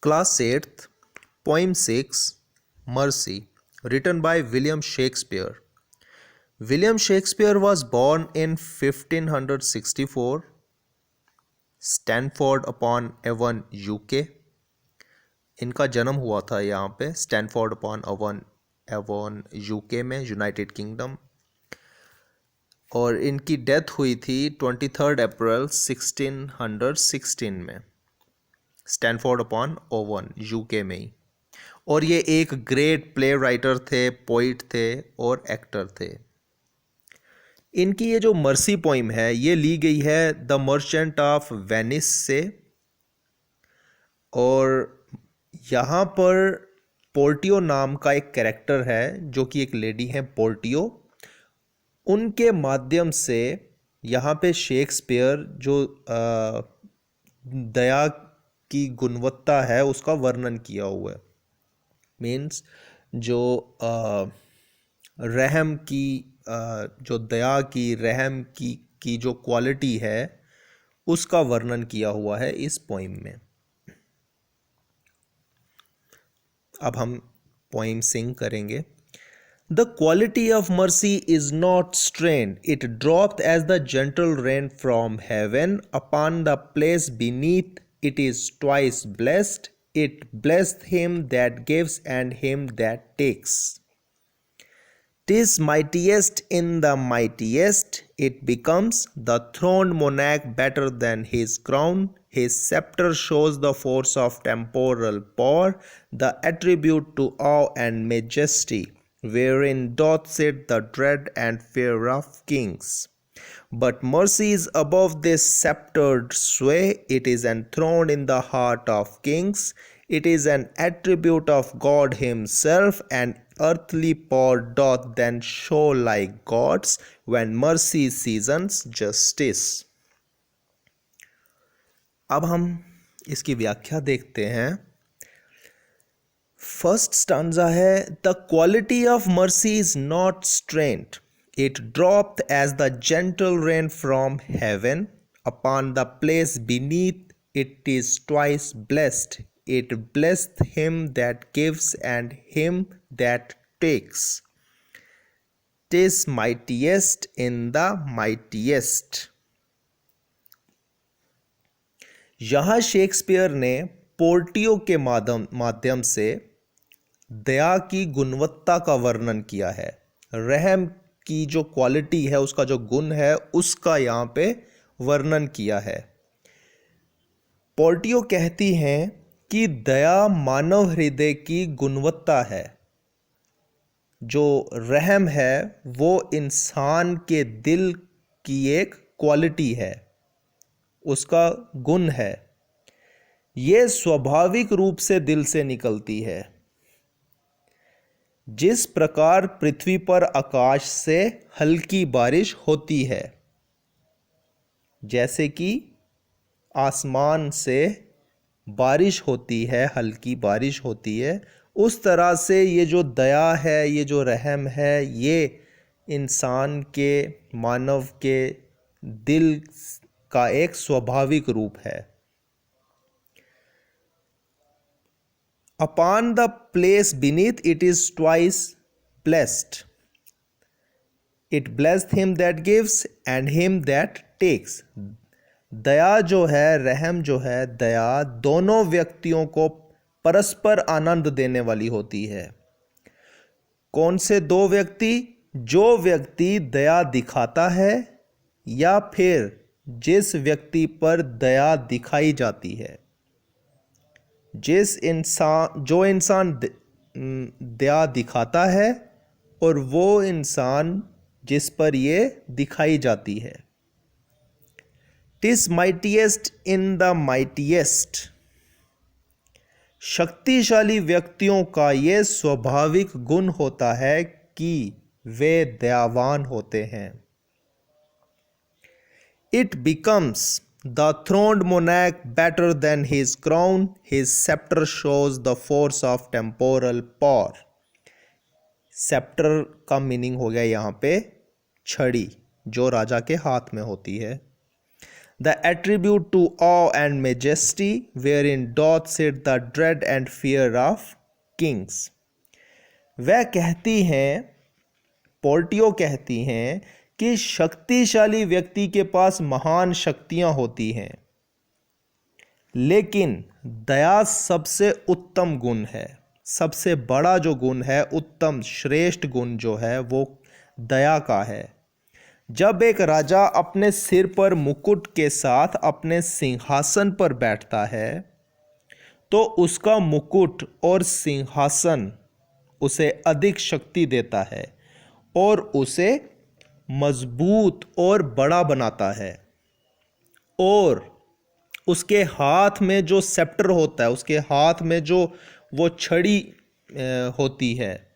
Class 8th, Poem 6, Mercy, written by William Shakespeare. William Shakespeare was born in 1564, Stratford upon Avon UK. इनका जन्म हुआ था यहाँ पे स्टैनफोर्ड अपॉन एवन यूके में, यूनाइटेड किंगडम। और इनकी डेथ हुई थी 23 अप्रैल 1616 में, स्टैनफोर्ड अपॉन ओवन यूके में ही। और ये एक ग्रेट प्ले राइटर थे, पोइट थे और एक्टर थे। इनकी ये जो मर्सी पोइम है ये ली गई है द मर्चेंट ऑफ वेनिस से। और यहाँ पर पोर्टियो नाम का एक कैरेक्टर है जो कि एक लेडी है पोर्टियो। उनके माध्यम से यहाँ पे शेक्सपियर जो दया की गुणवत्ता है उसका वर्णन किया हुआ है। मीन्स जो रहम की जो दया की, रहम की जो क्वालिटी है उसका वर्णन किया हुआ है इस पोइम में। अब हम पोइम सिंग करेंगे। The quality of mercy is not strained. It dropped as the gentle rain from heaven upon the place beneath. It is twice blessed. It blessed him that gives and him that takes. 'Tis mightiest in the mightiest. It becomes the throned monarch better than his crown. His scepter shows the force of temporal power, the attribute to awe and majesty, wherein doth sit the dread and fear of kings. But mercy is above this sceptred sway. It is enthroned in the heart of kings. It is an attribute of God himself, and earthly power doth then show like gods when mercy seasons justice. अब हम इसकी व्याख्या देखते हैं। First stanza है the quality of mercy is not strength, it dropped as the gentle rain from haven upon the place beneath. It is twice blessed. It blessed him that gives and him that takes. TISS mightiest in the mightiest. यहाँ Shakespeare ने पोर्टियो के माध्यम से दया की गुणवत्ता का वर्णन किया है। रहम की जो क्वालिटी है, उसका जो गुण है, उसका यहाँ पे वर्णन किया है। पोर्टियो कहती हैं कि दया मानव हृदय की गुणवत्ता है। जो रहम है वो इंसान के दिल की एक क्वालिटी है, उसका गुण है। ये स्वाभाविक रूप से दिल से निकलती है। जिस प्रकार पृथ्वी पर आकाश से हल्की बारिश होती है, जैसे कि आसमान से बारिश होती है, हल्की बारिश होती है, उस तरह से ये जो दया है, ये जो रहम है, ये इंसान के, मानव के दिल का एक स्वाभाविक रूप है। Upon the place beneath it is twice blessed. It blessed him that gives and him that takes. दया जो है, रहम जो है, दया दोनों व्यक्तियों को परस्पर आनंद देने वाली होती है। कौन से दो व्यक्ति? जो व्यक्ति दया दिखाता है या फिर जिस व्यक्ति पर दया दिखाई जाती है। जो इंसान दया दिखाता है और वो इंसान जिस पर ये दिखाई जाती है। TISS mightiest in the mightiest. शक्तिशाली व्यक्तियों का ये स्वाभाविक गुण होता है कि वे दयावान होते हैं। It becomes the throned monarch better than his crown. His scepter shows the force of temporal power. Scepter का मीनिंग हो गया यहाँ पे छड़ी, जो राजा के हाथ में होती है। The attribute to awe and majesty wherein doth sit the dread and fear of kings. वह कहती हैं, पोर्टियो कहती हैं कि शक्तिशाली व्यक्ति के पास महान शक्तियां होती हैं, लेकिन दया सबसे उत्तम गुण है। सबसे बड़ा जो गुण है, उत्तम श्रेष्ठ गुण जो है वो दया का है। जब एक राजा अपने सिर पर मुकुट के साथ अपने सिंहासन पर बैठता है तो उसका मुकुट और सिंहासन उसे अधिक शक्ति देता है और उसे मजबूत और बड़ा बनाता है। और उसके हाथ में जो सेप्टर होता है, उसके हाथ में जो वो छड़ी होती है,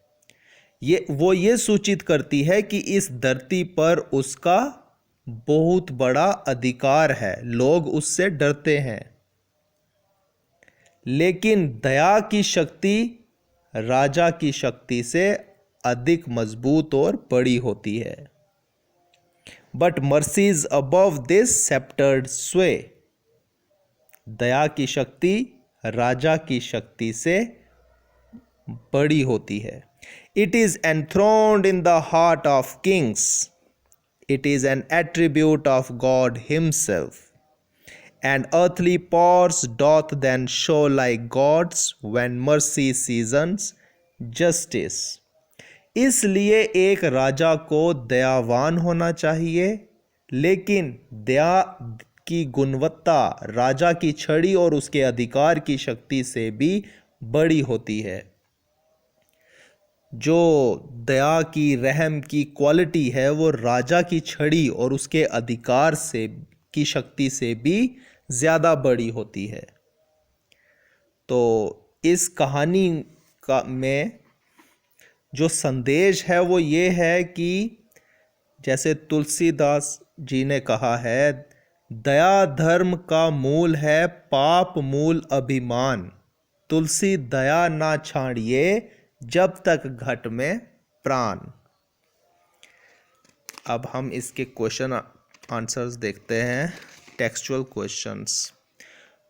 ये सूचित करती है कि इस धरती पर उसका बहुत बड़ा अधिकार है, लोग उससे डरते हैं। लेकिन दया की शक्ति राजा की शक्ति से अधिक मजबूत और बड़ी होती है। But mercy is above this sceptred sway. दया की शक्ति राजा की शक्ति से बड़ी होती है। It is enthroned in the heart of kings. It is an attribute of God himself. And earthly powers doth then show like gods when mercy seasons justice। इसलिए एक राजा को दयावान होना चाहिए, लेकिन दया की गुणवत्ता राजा की छड़ी और उसके अधिकार की शक्ति से भी बड़ी होती है। जो दया की, रहम की क्वालिटी है वो राजा की छड़ी और उसके अधिकार से की शक्ति से भी ज़्यादा बड़ी होती है। तो इस कहानी का में जो संदेश है वो ये है कि जैसे तुलसीदास जी ने कहा है, दया धर्म का मूल है, पाप मूल अभिमान। तुलसी दया ना छाड़िए, जब तक घट में प्राण। अब हम इसके क्वेश्चन आंसर्स देखते हैं, टेक्सचुअल क्वेश्चंस।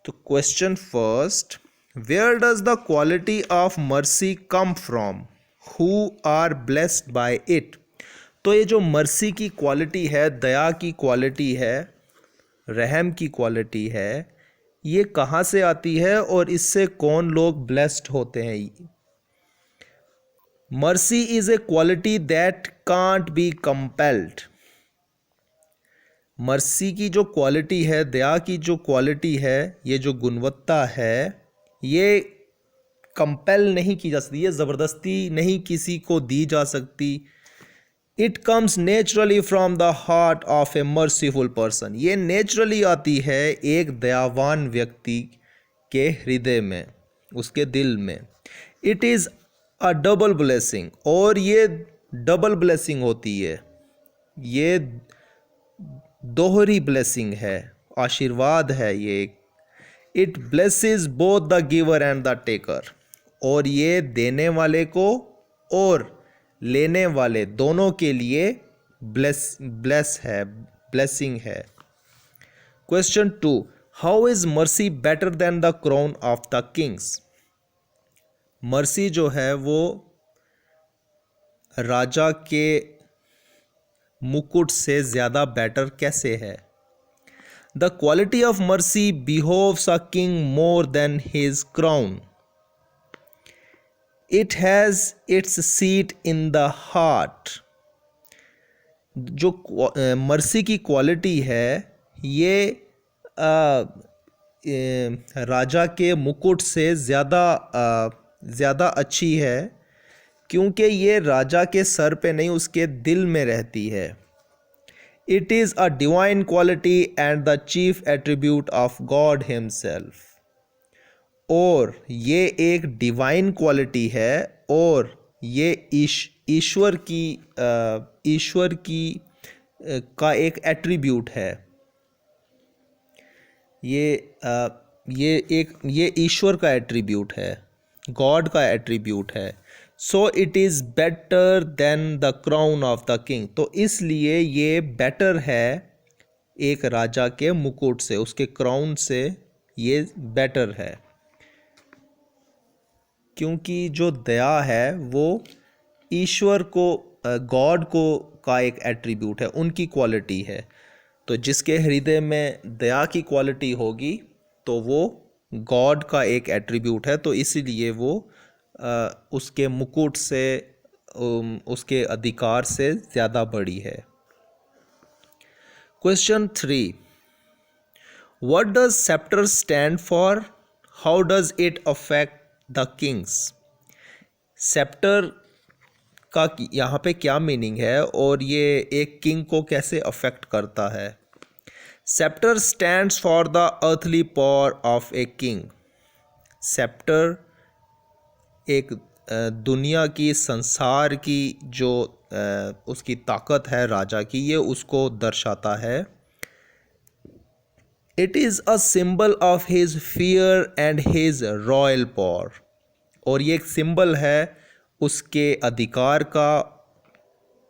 तो question first, where does the quality of mercy come from, who are blessed by it. तो ये जो मर्सी की क्वालिटी है, दया की क्वालिटी है, रहम की क्वालिटी है, ये कहाँ से आती है और इससे कौन लोग ब्लेस्ड होते हैं। Mercy is a quality that can't be compelled. Mercy की जो क्वालिटी है, दया की जो क्वालिटी है, ये जो गुणवत्ता है, ये कंपेल नहीं की जा सकती, ये ज़बरदस्ती नहीं किसी को दी जा सकती। It comes naturally from the heart of A merciful person. ये नेचुरली आती है एक दयावान व्यक्ति के हृदय में, उसके दिल में। It is a double blessing, और ये डबल ब्लेसिंग होती है, ये दोहरी ब्लेसिंग है, आशीर्वाद है ये। It blesses both the giver and the taker. और ये देने वाले को और लेने वाले दोनों के लिए ब्लेस है, ब्लेसिंग है। Question 2, how is mercy better than the crown of the Kings. Mercy जो है वो राजा के मुकुट से ज़्यादा बेटर कैसे है। The quality of mercy behoves a king more than his crown. It has its seat in the heart. जो मर्सी की क्वालिटी है ये राजा के मुकुट से ज़्यादा अच्छी है, क्योंकि ये राजा के सर पे नहीं, उसके दिल में रहती है। It is a divine quality and the chief attribute of God himself. और ये एक डिवाइन क्वालिटी है और ये ईश्वर की का एक एट्रीब्यूट है। ये ईश्वर का एट्रीब्यूट है, गॉड का एट्रीब्यूट है। So it is better than the crown of the king. तो इसलिए ये बेटर है एक राजा के मुकुट से, उसके क्राउन से ये बेटर है, क्योंकि जो दया है वो ईश्वर को, गॉड को का एक एट्रीब्यूट है, उनकी क्वालिटी है। तो जिसके हृदय में दया की क्वालिटी होगी तो वो गॉड का एक एट्रीब्यूट है, तो इसीलिए वो उसके मुकुट से, उसके अधिकार से ज़्यादा बड़ी है। Question 3, what does scepter stand for? How does it affect the Kings? Sceptre का यहाँ पे क्या मीनिंग है और ये एक किंग को कैसे अफेक्ट करता है? Sceptre stands for the earthly power of a king. Sceptre एक दुनिया की, संसार की जो उसकी ताकत है राजा की, ये उसको दर्शाता है। It is a symbol of his fear and his royal power. और ये एक सिंबल है उसके अधिकार का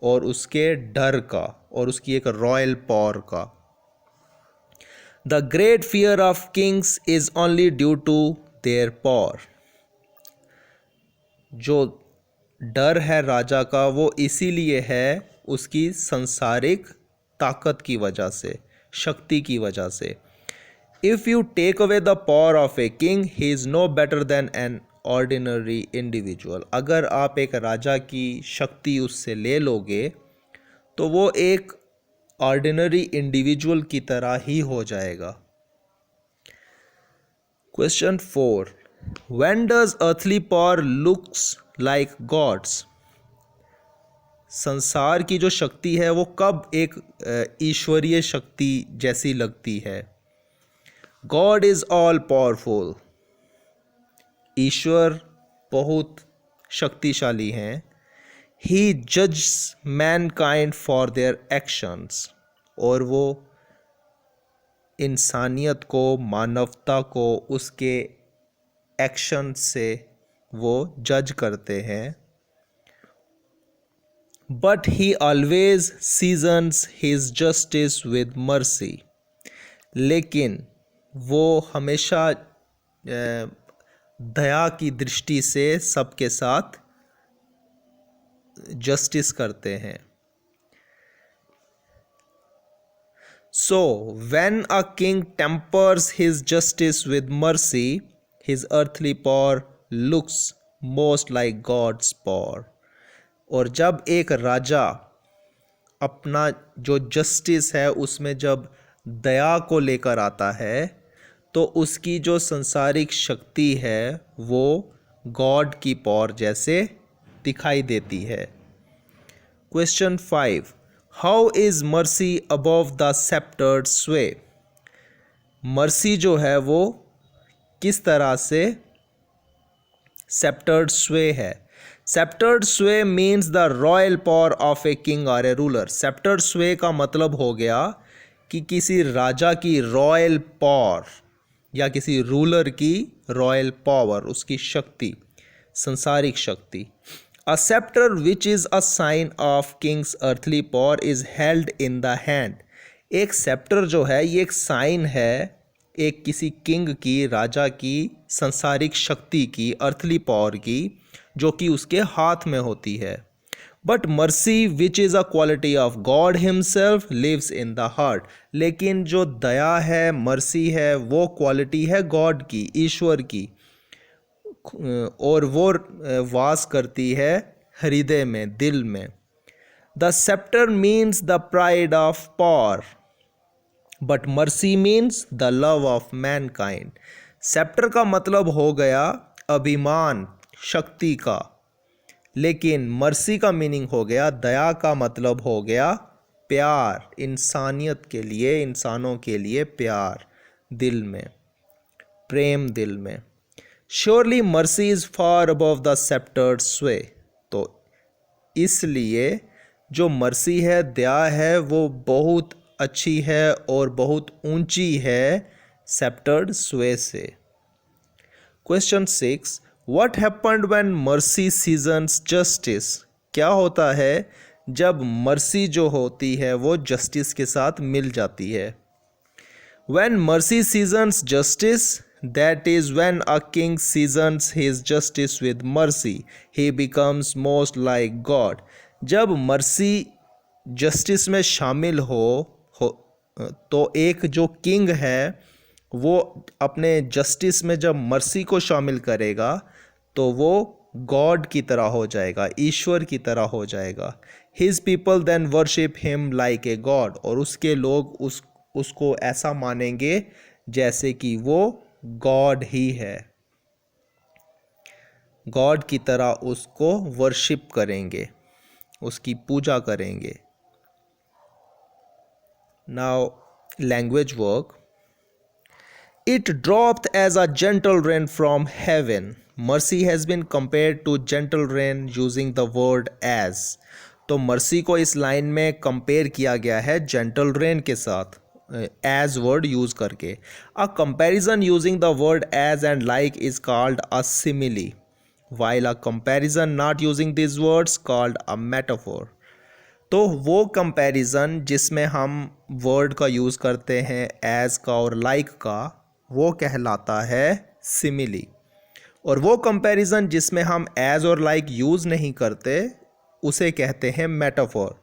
और उसके डर का और उसकी एक रॉयल पावर का। The great fear of kings is only due to their power. जो डर है राजा का वो इसीलिए है उसकी सांसारिक ताकत की वजह से, शक्ति की वजह से। If you take away the power of a king he is no better than an ordinary individual. अगर आप एक राजा की शक्ति उससे ले लोगे तो वो एक ऑर्डिनरी इंडिविजुअल की तरह ही हो जाएगा। Question 4, when does earthly power looks like God's? संसार की जो शक्ति है वो कब एक ईश्वरीय शक्ति जैसी लगती है? God is all powerful. ईश्वर बहुत शक्तिशाली हैं। ही जज मैनकाइंड फॉर देयर एक्शंस। और वो इंसानियत को, मानवता को उसके एक्शन से वो जज करते हैं। But he always seasons his justice with mercy. लेकिन वो हमेशा दया की दृष्टि से सबके साथ जस्टिस करते हैं। So when a king tempers his justice with mercy, his earthly power looks most like God's power. और जब एक राजा अपना जो जस्टिस है उसमें जब दया को लेकर आता है तो उसकी जो संसारिक शक्ति है वो गॉड की पावर जैसे दिखाई देती है। Question 5, how is mercy above the sceptred sway? Mercy जो है वो किस तरह से सेप्टर्ड स्वे है? सेप्टर्ड स्वे means the royal power of a king और ए रूलर। सेप्टर्ड स्वे का मतलब हो गया कि किसी राजा की रॉयल पावर या किसी रूलर की रॉयल पावर, उसकी शक्ति, संसारिक शक्ति। A sceptre which is a sign of kings earthly power is held in the hand. एक सेप्टर जो है ये एक साइन है एक किसी किंग की, राजा की संसारिक शक्ति की, अर्थली पावर की, जो कि उसके हाथ में होती है। But mercy which is a quality of God himself lives in the heart. लेकिन जो दया है, मर्सी है, वो क्वालिटी है गॉड की, ईश्वर की, और वो वास करती है हृदय में, दिल में। The sceptre means the pride of power but mercy means the love of Mankind. Sceptre का मतलब हो गया अभिमान, शक्ति का, लेकिन मर्सी का मीनिंग हो गया, दया का मतलब हो गया प्यार, इंसानियत के लिए, इंसानों के लिए प्यार, दिल में प्रेम, दिल में। Surely mercy is far above the sceptred sway. तो इसलिए जो मर्सी है, दया है, वो बहुत अच्छी है और बहुत ऊंची है सेप्टर्ड स्वे से। Question 6, what happened when mercy seasons justice? क्या होता है जब मर्सी जो होती है वो जस्टिस के साथ मिल जाती है। When mercy seasons justice, that is when a king seasons his justice with mercy, he becomes most like God. जब मर्सी जस्टिस में शामिल हो तो एक जो किंग है वो अपने जस्टिस में जब मर्सी को शामिल करेगा तो वो गॉड की तरह हो जाएगा, ईश्वर की तरह हो जाएगा। His people then worship him like a god, और उसके लोग उसको ऐसा मानेंगे जैसे कि वो गॉड ही है, गॉड की तरह उसको वर्शिप करेंगे, उसकी पूजा करेंगे। Now language work. It dropped as a gentle rain from heaven. Mercy has been compared to gentle rain using the word as. तो मर्सी को इस लाइन में कंपेयर किया गया है जेंटल रेन के साथ एज वर्ड यूज करके। A comparison using the word as and like is called a simile, while a comparison not using these words called a metaphor. तो वो कंपैरिजन जिसमें हम वर्ड का यूज़ करते हैं एज का और लाइक का, वो कहलाता है सिमिली। और वो कंपैरिजन जिसमें हम एज और लाइक यूज़ नहीं करते उसे कहते हैं metaphor.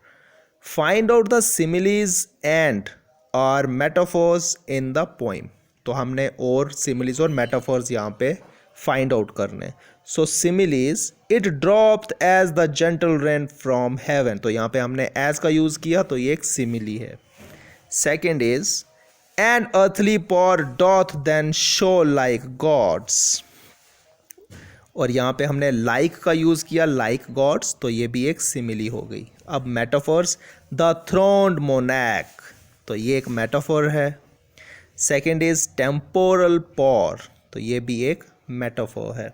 Find out the similes and और मेटाफोर्स इन द पोइम। तो हमने और सिमिलीज और मेटाफोर्स यहाँ पे फाइंड आउट करने। So similes, it dropped as the gentle rain from heaven. तो यहाँ पे हमने एज का यूज़ किया तो ये एक सिमिली है। Second is an earthly power doth then show like God's, और यहाँ पे हमने लाइक का यूज़ किया लाइक गॉड्स, तो ये भी एक सिमिली हो गई। अब मेटाफोर्स, द थ्रोन्ड मोनैक, तो ये एक मेटाफोर है। सेकेंड इज टेम्पोरल पॉर, तो ये भी एक मेटाफोर है।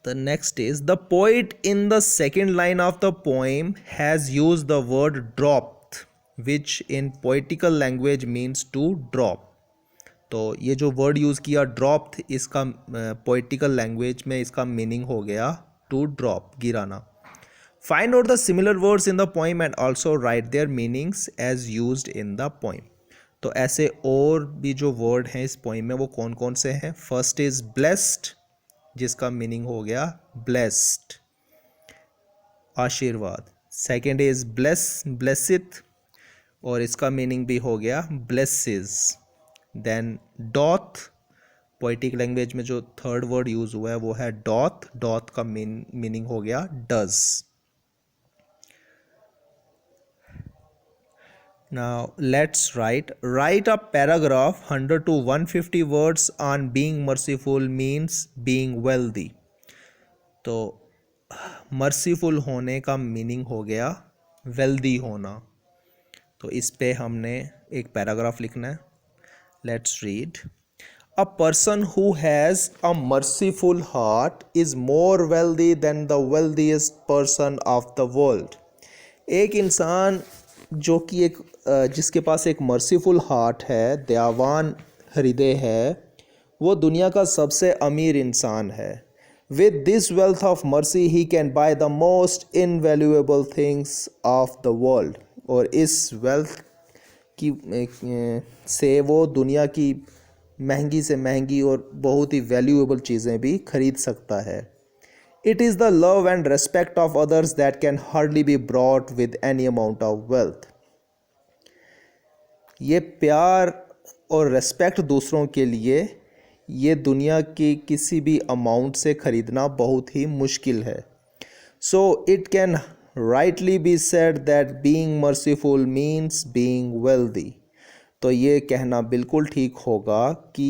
The next is the poet in the second line of the poem has used the word dropped, which in poetical language means to drop. तो ये जो वर्ड यूज़ किया ड्रॉप्ड, इसका पोइटिकल लैंग्वेज में इसका मीनिंग हो गया टू ड्रॉप, गिराना। Find out the similar words in the poem and also write their meanings as used in the poem. तो ऐसे और भी जो वर्ड हैं इस पोइम में वो कौन कौन से हैं? फर्स्ट इज ब्लेस्ड, जिसका मीनिंग हो गया ब्लेस्ड, आशीर्वाद। सेकेंड इज ब्लेसित, और इसका मीनिंग भी हो गया blesses. Then doth, poetic language में जो थर्ड वर्ड यूज हुआ है वो है डॉथ, डॉथ का मीनिंग हो गया does. Now let's write a paragraph 100 to 150 words on being merciful means being wealthy. तो मर्सीफुल होने का मीनिंग हो गया वेल्दी होना। तो इस पे हमने एक पैराग्राफ लिखना है। Let's read. A person who has a merciful heart is more wealthy than the wealthiest person of the world. एक इंसान जो कि जिसके पास एक मर्सीफुल हार्ट है, दयावान हृदय है, वो दुनिया का सबसे अमीर इंसान है। With this wealth of mercy he can buy the most invaluable things of the world. और इस वेल्थ की से वो दुनिया की महंगी से महंगी और बहुत ही वैल्यूएबल चीज़ें भी खरीद सकता है। It is the love and respect of others that can hardly be brought with any amount of wealth. ये प्यार और रेस्पेक्ट दूसरों के लिए ये दुनिया की किसी भी अमाउंट से खरीदना बहुत ही मुश्किल है। So it can rightly be said that being merciful means being wealthy. तो ये कहना बिल्कुल ठीक होगा कि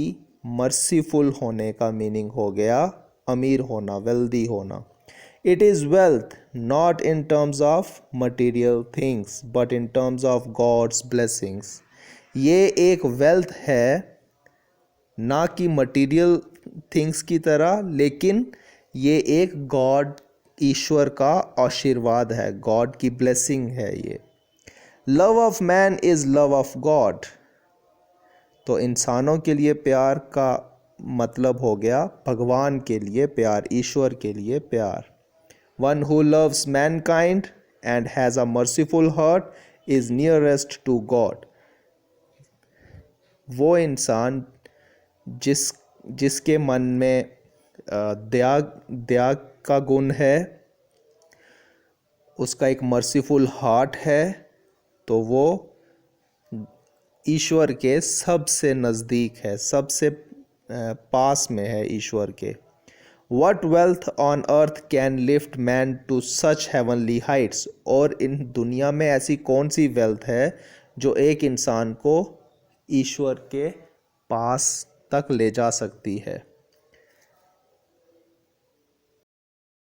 मर्सीफुल होने का मीनिंग हो गया अमीर होना, वेल्दी होना। It is wealth not in terms of material things but in terms of God's blessings. ये एक वेल्थ है ना कि मटीरियल थिंग्स की तरह, लेकिन ये एक गॉड, ईश्वर का आशीर्वाद है, गॉड की ब्लेसिंग है ये। Love of man is love of God. तो इंसानों के लिए प्यार का मतलब हो गया भगवान के लिए प्यार, ईश्वर के लिए प्यार। One who loves mankind and has a merciful heart is nearest to God. वो इंसान जिस जिसके मन में दया दया का गुण है, उसका एक मर्सीफुल हार्ट है, तो वो ईश्वर के सबसे नज़दीक है, सबसे पास में है ईश्वर के. What wealth on earth can lift man to such heavenly heights? और इन दुनिया में ऐसी कौन सी वेल्थ है जो एक इंसान को ईश्वर के पास तक ले जा सकती है.